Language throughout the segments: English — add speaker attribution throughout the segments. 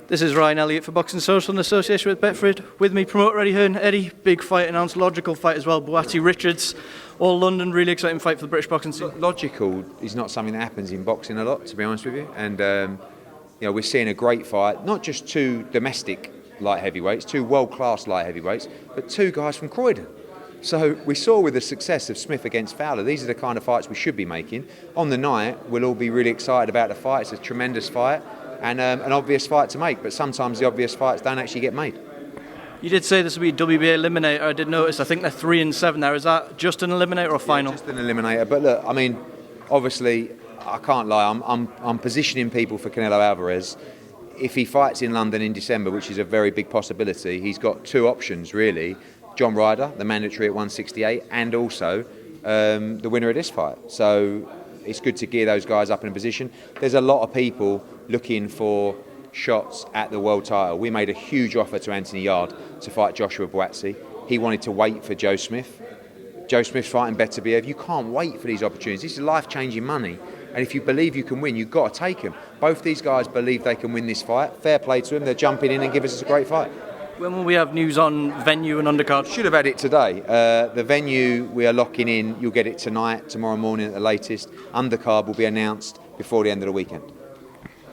Speaker 1: This is Ryan Elliott for Boxing Social in association with Betfred. With me, promoter Eddie Hearn. Eddie, big fight announced, logical fight as well. Buatsi-Richards, all London, really exciting fight for the British boxing scene.
Speaker 2: Logical is not something that happens in boxing a lot, to be honest with you. And we're seeing a great fight, not just two domestic light heavyweights, two world-class light heavyweights, but two guys from Croydon. So we saw with the success of Smith against Fowler, these are the kind of fights we should be making. On the night, we'll all be really excited about the fight. It's a tremendous fight and an obvious fight to make, but sometimes the obvious fights don't actually get made.
Speaker 1: You did say this would be WBA eliminator. I did notice, I think they're 3-7 there. Is that just an eliminator or a final?
Speaker 2: Yeah, just an eliminator. But look, I mean, obviously, I can't lie. I'm positioning people for Canelo Alvarez. If he fights in London in December, which is a very big possibility, he's got two options really. John Ryder, the mandatory at 168, and also the winner of this fight. So it's good to gear those guys up in a position. There's a lot of people looking for shots at the world title. We made a huge offer to Anthony Yarde to fight Joshua Buatsi. He wanted to wait for Joe Smith. Joe Smith's fighting Beterbiev. You can't wait for these opportunities. This is life-changing money. And if you believe you can win, you've got to take them. Both these guys believe they can win this fight. Fair play to them. They're jumping in and giving us a great fight.
Speaker 1: When will we have news on venue and undercard?
Speaker 2: Should have had it today. The venue we are locking in. You'll get it tonight, tomorrow morning at the latest. Undercard will be announced before the end of the weekend.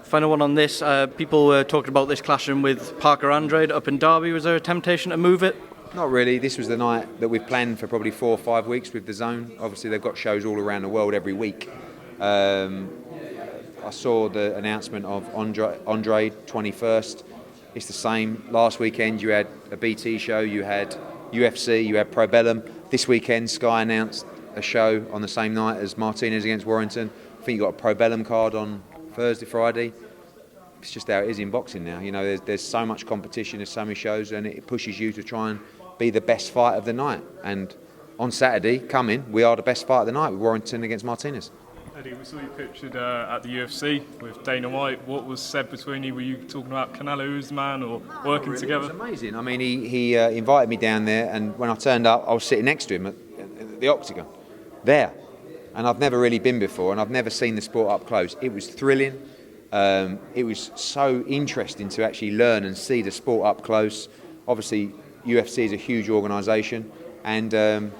Speaker 1: Final one on this. People were talking about this clashing with Parker Andrade up in Derby. Was there a temptation to move it?
Speaker 2: Not really. This was the night that we've planned for probably 4 or 5 weeks with the Zone. Obviously, they've got shows all around the world every week. I saw the announcement of Andrade 21st. It's the same. Last weekend you had a BT show, you had UFC, you had Pro Bellum. This weekend Sky announced a show on the same night as Martinez against Warrington. I think you got a Pro Bellum card on Thursday, Friday. It's just how it is in boxing now. You know, there's so much competition, there's so many shows, and it pushes you to try and be the best fight of the night. And on Saturday, we are the best fight of the night with Warrington against Martinez.
Speaker 3: Eddie, we saw you pictured at the UFC with Dana White. What was said between you? Were you talking about Canelo Usman or working together?
Speaker 2: It was amazing. I mean, he invited me down there, and when I turned up, I was sitting next to him at the Octagon, there. And I've never really been before, and I've never seen the sport up close. It was thrilling. It was so interesting to actually learn and see the sport up close. Obviously, UFC is a huge organisation, and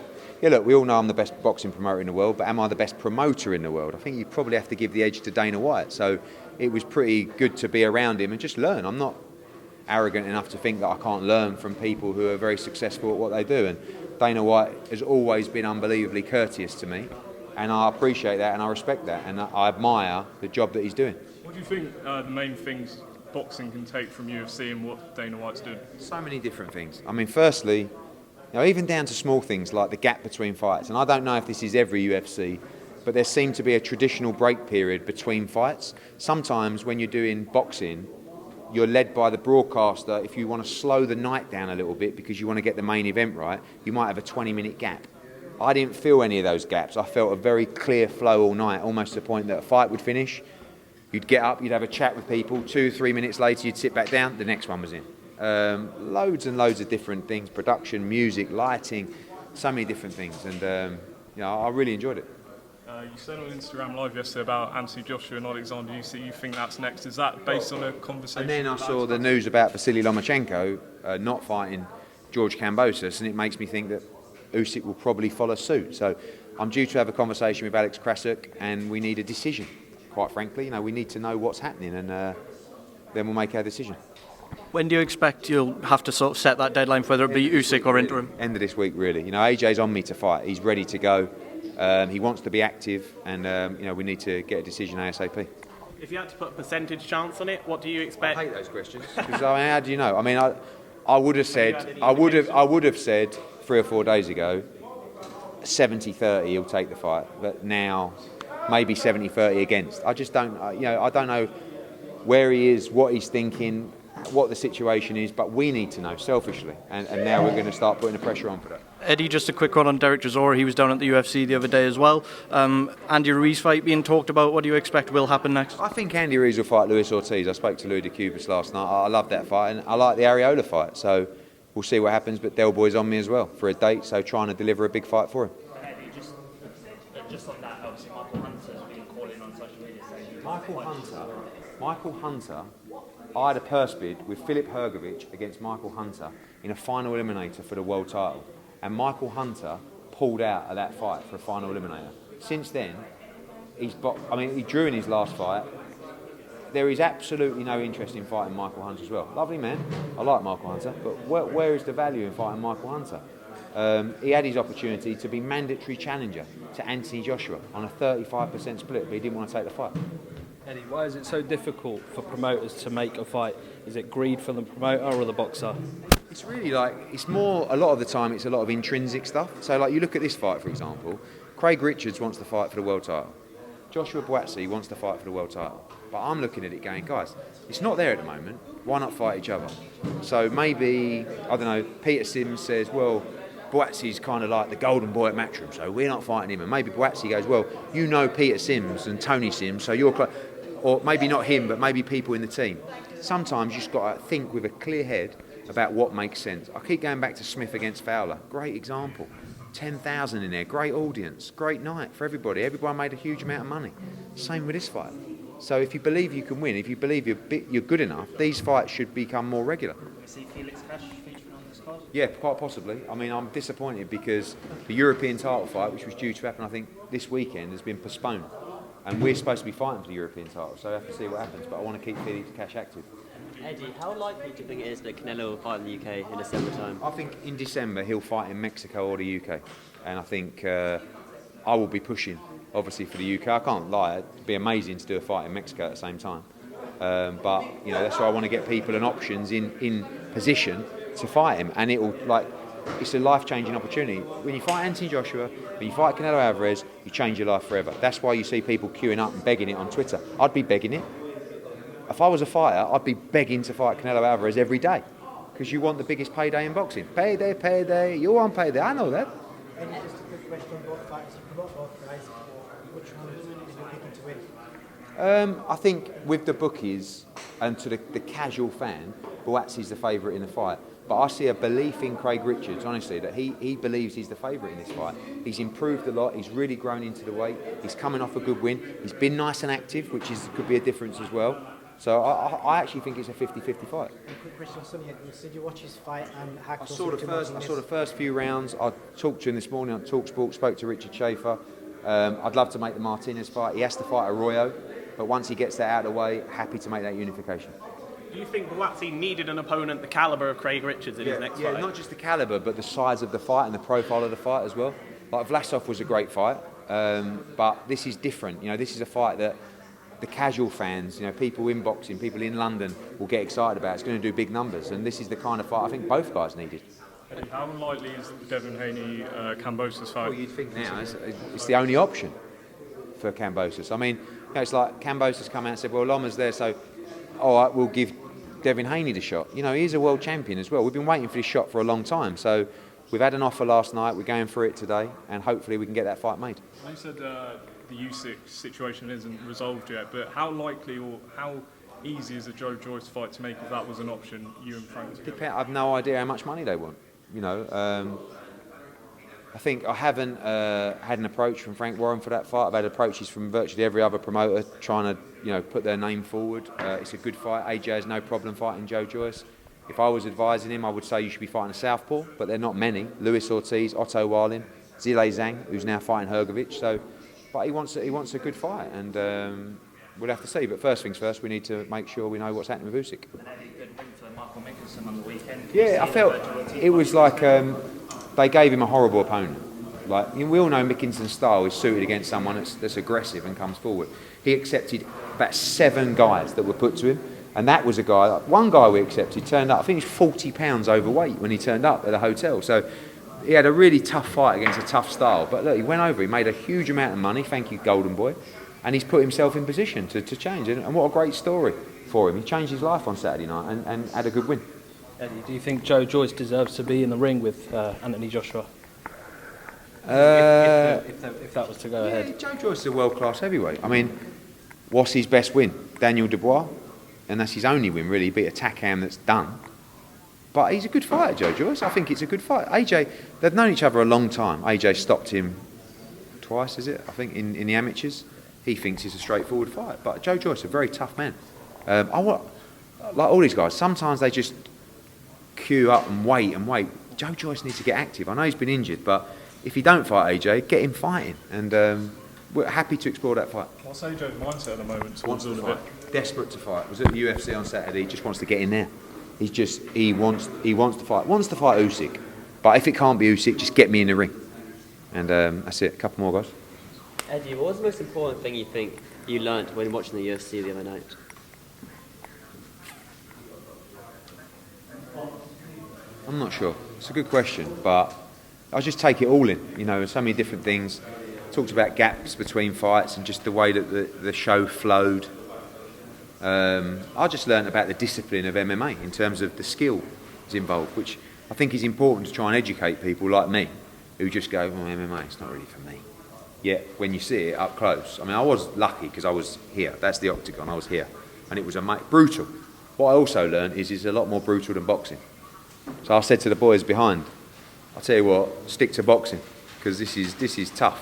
Speaker 2: yeah, look, we all know I'm the best boxing promoter in the world, but am I the best promoter in the world? I think you probably have to give the edge to Dana White. So it was pretty good to be around him and just learn. I'm not arrogant enough to think that I can't learn from people who are very successful at what they do. And Dana White has always been unbelievably courteous to me, and I appreciate that and I respect that, and I admire the job that he's doing.
Speaker 3: What do you think the main things boxing can take from UFC and what Dana White's doing?
Speaker 2: So many different things. I mean, firstly, even down to small things like the gap between fights. And I don't know if this is every UFC, but there seemed to be a traditional break period between fights. Sometimes when you're doing boxing, you're led by the broadcaster. If you want to slow the night down a little bit because you want to get the main event right, you might have a 20-minute gap. I didn't feel any of those gaps. I felt a very clear flow all night, almost to the point that a fight would finish. You'd get up, you'd have a chat with people. 2-3 minutes later, you'd sit back down, the next one was in. Loads and loads of different things, production, music, lighting, so many different things, and I really enjoyed it.
Speaker 3: You said on Instagram Live yesterday about Usyk-Joshua and Alexander Usyk. You think that's next? Is that based on a conversation?
Speaker 2: And then I saw the news about Vasily Lomachenko not fighting George Kambosos, and it makes me think that Usyk will probably follow suit. So I'm due to have a conversation with Alex Krasuk, and we need a decision. Quite frankly, we need to know what's happening, and then we'll make our decision.
Speaker 1: When do you expect you'll have to sort of set that deadline, whether it be Usyk or interim?
Speaker 2: End of this week, really. AJ's on me to fight. He's ready to go. He wants to be active, and we need to get a decision ASAP.
Speaker 4: If you had to put a percentage chance on it, what do you expect?
Speaker 2: I hate those questions because how do you know? I mean, I would have said 3 or 4 days ago, 70-30 he'll take the fight, but now maybe 70-30 against. I just don't. I don't know where he is, what he's thinking, what the situation is, but we need to know selfishly, and now we're going to start putting the pressure on for that.
Speaker 1: Eddie, just a quick one on Derek Chisora. He was down at the UFC the other day as well. Andy Ruiz fight being talked about. What do you expect will happen next?
Speaker 2: I think Andy Ruiz will fight Luis Ortiz. I spoke to Louis de Cubas last night. I love that fight, and I like the Areola fight, so we'll see what happens, but Del Boy's on me as well for a date, so trying to deliver a big fight for him.
Speaker 4: Eddie, just on that, obviously Michael Hunter's been calling on social media saying...
Speaker 2: Michael Hunter I had a purse bid with Filip Hrgović against Michael Hunter in a final eliminator for the world title, and Michael Hunter pulled out of that fight for a final eliminator. Since then, he drew in his last fight. There is absolutely no interest in fighting Michael Hunter as well. Lovely man, I like Michael Hunter, but where is the value in fighting Michael Hunter? He had his opportunity to be mandatory challenger to Anthony Joshua on a 35% split, but he didn't want to take the fight.
Speaker 5: Eddie, why is it so difficult for promoters to make a fight? Is it greed from the promoter or the boxer?
Speaker 2: It's really it's more, a lot of the time, it's a lot of intrinsic stuff. So, you look at this fight, for example, Craig Richards wants to fight for the world title. Joshua Buatsi wants to fight for the world title. But I'm looking at it going, guys, it's not there at the moment. Why not fight each other? So maybe, I don't know, Peter Sims says, well, Buatsi's kind of like the golden boy at Matchroom, so we're not fighting him. And maybe Buatsi goes, well, you know Peter Sims and Tony Sims, so you're close. Or maybe not him, but maybe people in the team. Sometimes you just got to think with a clear head about what makes sense. I keep going back to Smith against Fowler. Great example. 10,000 in there, great audience, great night for everybody. Everyone made a huge amount of money. Same with this fight. So if you believe you can win, if you believe you're good enough, these fights should become more regular.
Speaker 4: We see Felix Cash featuring on this card?
Speaker 2: Yeah, quite possibly. I mean, I'm disappointed because the European title fight, which was due to happen, I think, this weekend, has been postponed. And we're supposed to be fighting for the European title, so I have to see what happens. But I want to keep Felix Cash active.
Speaker 6: Eddie, how likely do you think it is that Canelo will fight in the UK in December time?
Speaker 2: I think in December he'll fight in Mexico or the UK. And I think I will be pushing, obviously, for the UK. I can't lie, it'd be amazing to do a fight in Mexico at the same time. But, that's why I want to get people and options in position to fight him. And it's a life-changing opportunity. When you fight Anthony Joshua, when you fight Canelo Alvarez, you change your life forever. That's why you see people queuing up and begging it on Twitter. I'd be begging it. If I was a fighter, I'd be begging to fight Canelo Alvarez every day. Because you want the biggest payday in boxing. Payday, you want payday, I know that.
Speaker 7: And just a quick question on both fights. You promote both guys. Which one is you picking to win?
Speaker 2: I think with the bookies and to the casual fan, Buatsi's the favourite in the fight. But I see a belief in Craig Richards, honestly, that he believes he's the favourite in this fight. He's improved a lot. He's really grown into the weight. He's coming off a good win. He's been nice and active, which could be a difference as well. So I actually think it's a 50-50 fight.
Speaker 7: A quick question on Sonny. Did you watch his fight and how
Speaker 2: I saw the first few rounds. I talked to him this morning on TalkSport, spoke to Richard Schaefer. I'd love to make the Martinez fight. He has to fight Arroyo, but once he gets that out of the way, happy to make that unification.
Speaker 4: Do you think Buatsi needed an opponent the calibre of Craig Richards in his next fight?
Speaker 2: Yeah, not just the calibre, but the size of the fight and the profile of the fight as well. Like Vlasov was a great fight, but this is different. This is a fight that the casual fans, people in boxing, people in London will get excited about. It's going to do big numbers, and this is the kind of fight I think both guys needed.
Speaker 3: How unlikely is Devin Haney Kambosos fight?
Speaker 2: Well, you'd think now it's the only option for Kambosos. I mean, it's like Kambosos come out and said, well, Loma's there, so all right, we'll give Devin Haney the shot. He's a world champion as well. We've been waiting for this shot for a long time, so we've had an offer last night, we're going for it today, and hopefully we can get that fight made.
Speaker 3: You said the Usyk situation isn't resolved yet, but how likely or how easy is a Joe Joyce fight to make if that was an option, you and Frank?
Speaker 2: I have no idea how much money they want. I think I haven't had an approach from Frank Warren for that fight. I've had approaches from virtually every other promoter trying to, put their name forward. It's a good fight. AJ has no problem fighting Joe Joyce. If I was advising him, I would say you should be fighting a southpaw, but they're not many. Luis Ortiz, Otto Warlin, Zile Zhang, who's now fighting Hrgović. But he wants a good fight, and we'll have to see. But first things first, we need to make sure we know what's happening with Usyk. Yeah, I felt it was like they gave him a horrible opponent. Like, we all know Mickinson's style is suited against someone that's aggressive and comes forward. He accepted about 7 guys that were put to him, and that was a guy. One guy we accepted turned up. I think he was 40 pounds overweight when he turned up at the hotel. So he had a really tough fight against a tough style. But look, he went over. He made a huge amount of money. Thank you, Golden Boy. And he's put himself in position to change. And what a great story for him. He changed his life on Saturday night and had a good win.
Speaker 5: Eddie, do you think Joe Joyce deserves to be in the ring with Anthony Joshua? If that was to go ahead.
Speaker 2: Joe Joyce is a world-class heavyweight. I mean, what's his best win? Daniel Dubois. And that's his only win, really. He beat a Takam that's done. But he's a good fighter, Joe Joyce. I think it's a good fight. AJ, they've known each other a long time. AJ stopped him twice, is it? I think in the amateurs. He thinks it's a straightforward fight. But Joe Joyce is a very tough man. like all these guys, sometimes they just queue up and wait and wait. Joe Joyce needs to get active. I know he's been injured, but if he don't fight AJ, get him fighting. And we're happy to explore that fight.
Speaker 3: What's AJ's mindset at the moment?
Speaker 2: Wants to fight. Desperate to fight. Was at the UFC on Saturday. He just wants to get in there. He wants to fight. Wants to fight Usyk. But if it can't be Usyk, just get me in the ring. And that's it. A couple more guys.
Speaker 6: Eddie, what was the most important thing you think you learnt when watching the UFC the other night?
Speaker 2: I'm not sure. It's a good question, but I just take it all in. You know, so many different things. Talked about gaps between fights and just the way that the show flowed. I just learned about the discipline of MMA in terms of the skill is involved, which I think is important to try and educate people like me who just go, "Oh, MMA, it's not really for me." Yet when you see it up close, I mean, I was lucky because I was here. That's the octagon. I was here, and it was brutal. What I also learned is it's a lot more brutal than boxing. So I said to the boys behind, I'll tell you what, stick to boxing because this is tough.